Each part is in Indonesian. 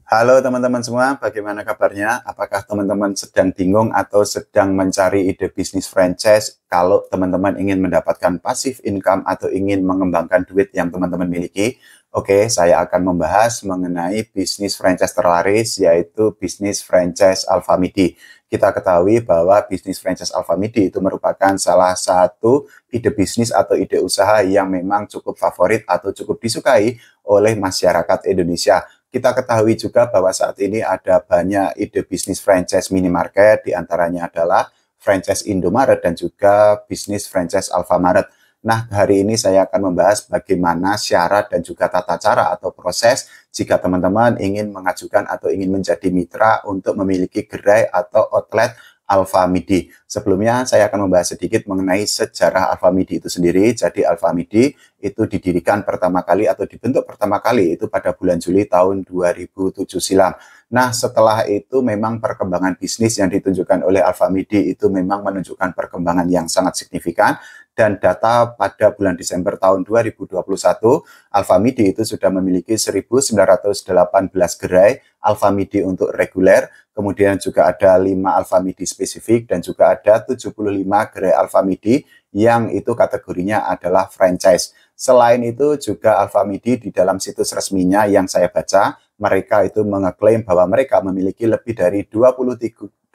Halo teman-teman semua, bagaimana kabarnya? Apakah teman-teman sedang bingung atau sedang mencari ide bisnis franchise kalau teman-teman ingin mendapatkan passive income atau ingin mengembangkan duit yang teman-teman miliki? Oke, saya akan membahas mengenai bisnis franchise terlaris, yaitu bisnis franchise Alfamidi. Kita ketahui bahwa bisnis franchise Alfamidi itu merupakan salah satu ide bisnis atau ide usaha yang memang cukup favorit atau cukup disukai oleh masyarakat Indonesia. Kita ketahui juga bahwa saat ini ada banyak ide bisnis franchise minimarket, diantaranya adalah franchise Indomaret dan juga bisnis franchise Alfamaret. Nah, hari ini saya akan membahas bagaimana syarat dan juga tata cara atau proses jika teman-teman ingin mengajukan atau ingin menjadi mitra untuk memiliki gerai atau outlet Alfamidi. Sebelumnya saya akan membahas sedikit mengenai sejarah Alfamidi itu sendiri. Jadi Alfamidi itu didirikan pertama kali atau dibentuk pertama kali itu pada bulan Juli tahun 2007 silam. Nah, setelah itu memang perkembangan bisnis yang ditunjukkan oleh Alfamidi itu memang menunjukkan perkembangan yang sangat signifikan, dan data pada bulan Desember tahun 2021, Alfamidi itu sudah memiliki 1.918 gerai Alfamidi untuk reguler, kemudian juga ada 5 Alfamidi spesifik dan juga ada 75 gerai Alfamidi yang itu kategorinya adalah franchise. Selain itu juga Alfamidi di dalam situs resminya yang saya baca, mereka itu mengeklaim bahwa mereka memiliki lebih dari 23.000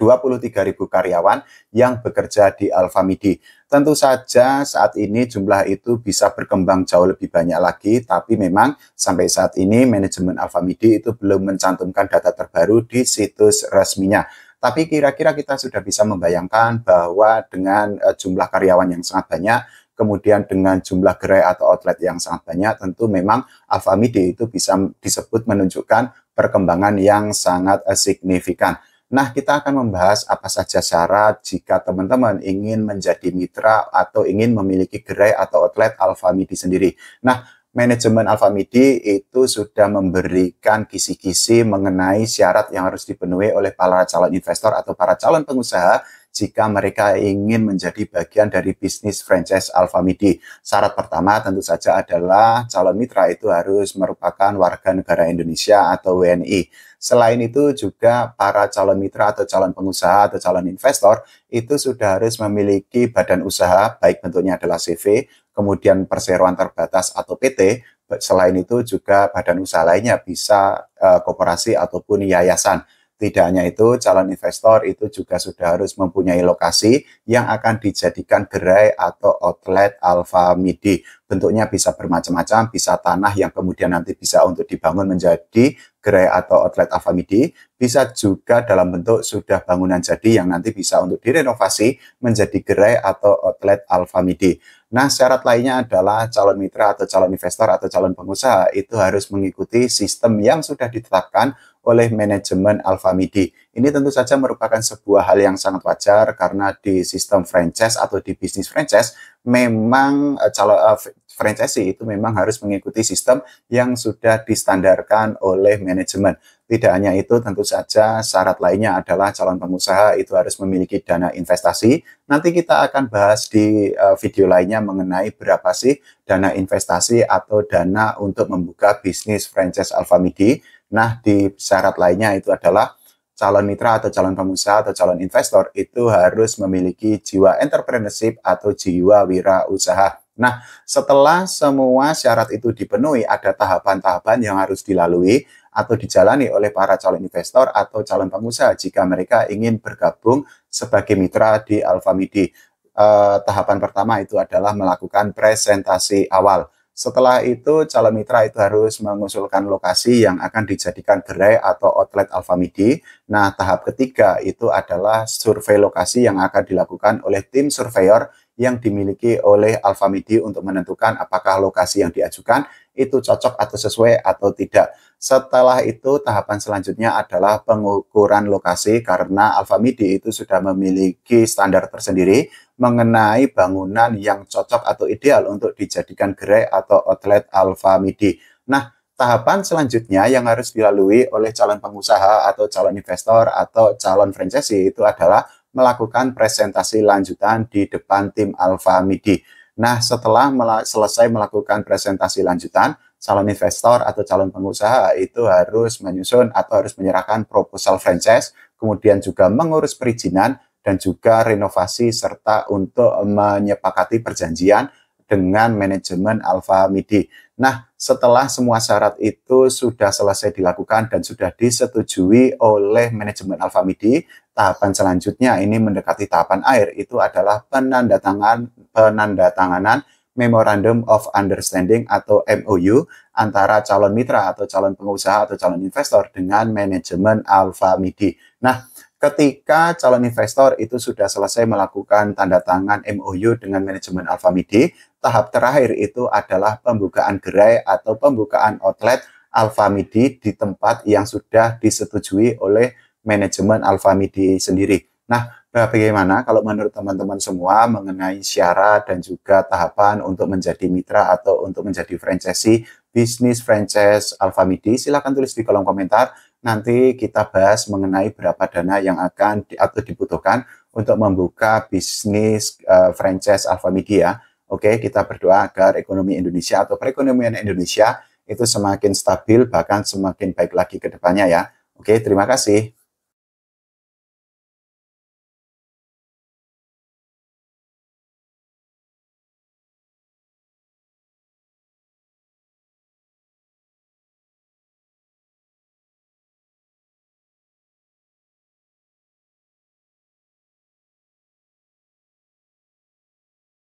karyawan yang bekerja di Alfamidi. Tentu saja saat ini jumlah itu bisa berkembang jauh lebih banyak lagi, tapi memang sampai saat ini manajemen Alfamidi itu belum mencantumkan data terbaru di situs resminya. Tapi kira-kira kita sudah bisa membayangkan bahwa dengan jumlah karyawan yang sangat banyak, kemudian dengan jumlah gerai atau outlet yang sangat banyak, tentu memang Alfamidi itu bisa disebut menunjukkan perkembangan yang sangat signifikan. Nah, kita akan membahas apa saja syarat jika teman-teman ingin menjadi mitra atau ingin memiliki gerai atau outlet Alfamidi sendiri. Nah, manajemen Alfamidi itu sudah memberikan kisi-kisi mengenai syarat yang harus dipenuhi oleh para calon investor atau para calon pengusaha jika mereka ingin menjadi bagian dari bisnis franchise Alfamidi. Syarat pertama tentu saja adalah calon mitra itu harus merupakan warga negara Indonesia atau WNI. Selain itu juga para calon mitra atau calon pengusaha atau calon investor itu sudah harus memiliki badan usaha, baik bentuknya adalah CV, kemudian perseroan terbatas atau PT. Selain itu juga badan usaha lainnya bisa koperasi ataupun yayasan. Tidak hanya itu, calon investor itu juga sudah harus mempunyai lokasi yang akan dijadikan gerai atau outlet Alfamidi. Bentuknya bisa bermacam-macam, bisa tanah yang kemudian nanti bisa untuk dibangun menjadi gerai atau outlet Alfamidi, bisa juga dalam bentuk sudah bangunan jadi yang nanti bisa untuk direnovasi menjadi gerai atau outlet Alfamidi. Nah, syarat lainnya adalah calon mitra atau calon investor atau calon pengusaha itu harus mengikuti sistem yang sudah ditetapkan oleh manajemen Alfamidi. Ini tentu saja merupakan sebuah hal yang sangat wajar karena di sistem franchise atau di bisnis franchise memang calon franchisee itu memang harus mengikuti sistem yang sudah distandarkan oleh manajemen. Tidak hanya itu, tentu saja syarat lainnya adalah calon pengusaha itu harus memiliki dana investasi. Nanti kita akan bahas di video lainnya mengenai berapa sih dana investasi atau dana untuk membuka bisnis franchise Alfamidi. Nah, di syarat lainnya itu adalah calon mitra atau calon pengusaha atau calon investor itu harus memiliki jiwa entrepreneurship atau jiwa wirausaha. Nah, setelah semua syarat itu dipenuhi, ada tahapan-tahapan yang harus dilalui atau dijalani oleh para calon investor atau calon pengusaha jika mereka ingin bergabung sebagai mitra di Alfamidi. Tahapan pertama itu adalah melakukan presentasi awal. Setelah itu, calon mitra itu harus mengusulkan lokasi yang akan dijadikan gerai atau outlet Alfamidi. Nah, tahap ketiga itu adalah survei lokasi yang akan dilakukan oleh tim surveyor yang dimiliki oleh Alfamidi untuk menentukan apakah lokasi yang diajukan itu cocok atau sesuai atau tidak. Setelah itu, tahapan selanjutnya adalah pengukuran lokasi karena Alfamidi itu sudah memiliki standar tersendiri mengenai bangunan yang cocok atau ideal untuk dijadikan gerai atau outlet Alfamidi. Nah, tahapan selanjutnya yang harus dilalui oleh calon pengusaha atau calon investor atau calon franchisee itu adalah melakukan presentasi lanjutan di depan tim Alfamidi. Nah, setelah selesai melakukan presentasi lanjutan, calon investor atau calon pengusaha itu harus menyusun atau harus menyerahkan proposal franchise, kemudian juga mengurus perizinan dan juga renovasi serta untuk menyepakati perjanjian dengan manajemen Alfa Midi. Nah, setelah semua syarat itu sudah selesai dilakukan dan sudah disetujui oleh manajemen Alfa Midi, tahapan selanjutnya ini mendekati tahapan akhir, itu adalah penandatanganan Memorandum of Understanding atau MOU antara calon mitra atau calon pengusaha atau calon investor dengan manajemen Alfa Midi. Nah, ketika calon investor itu sudah selesai melakukan tanda tangan MOU dengan manajemen Alfa Midi, tahap terakhir itu adalah pembukaan gerai atau pembukaan outlet Alfa Midi di tempat yang sudah disetujui oleh manajemen Alfa Midi sendiri. Nah, bagaimana kalau menurut teman-teman semua mengenai syarat dan juga tahapan untuk menjadi mitra atau untuk menjadi franchisee bisnis franchise Alfa Midi? Silahkan tulis di kolom komentar. Nanti kita bahas mengenai berapa dana yang akan atau dibutuhkan untuk membuka bisnis franchise Alfa Midi ya. Oke, kita berdoa agar ekonomi Indonesia atau perekonomian Indonesia itu semakin stabil bahkan semakin baik lagi ke depannya ya. Oke, terima kasih.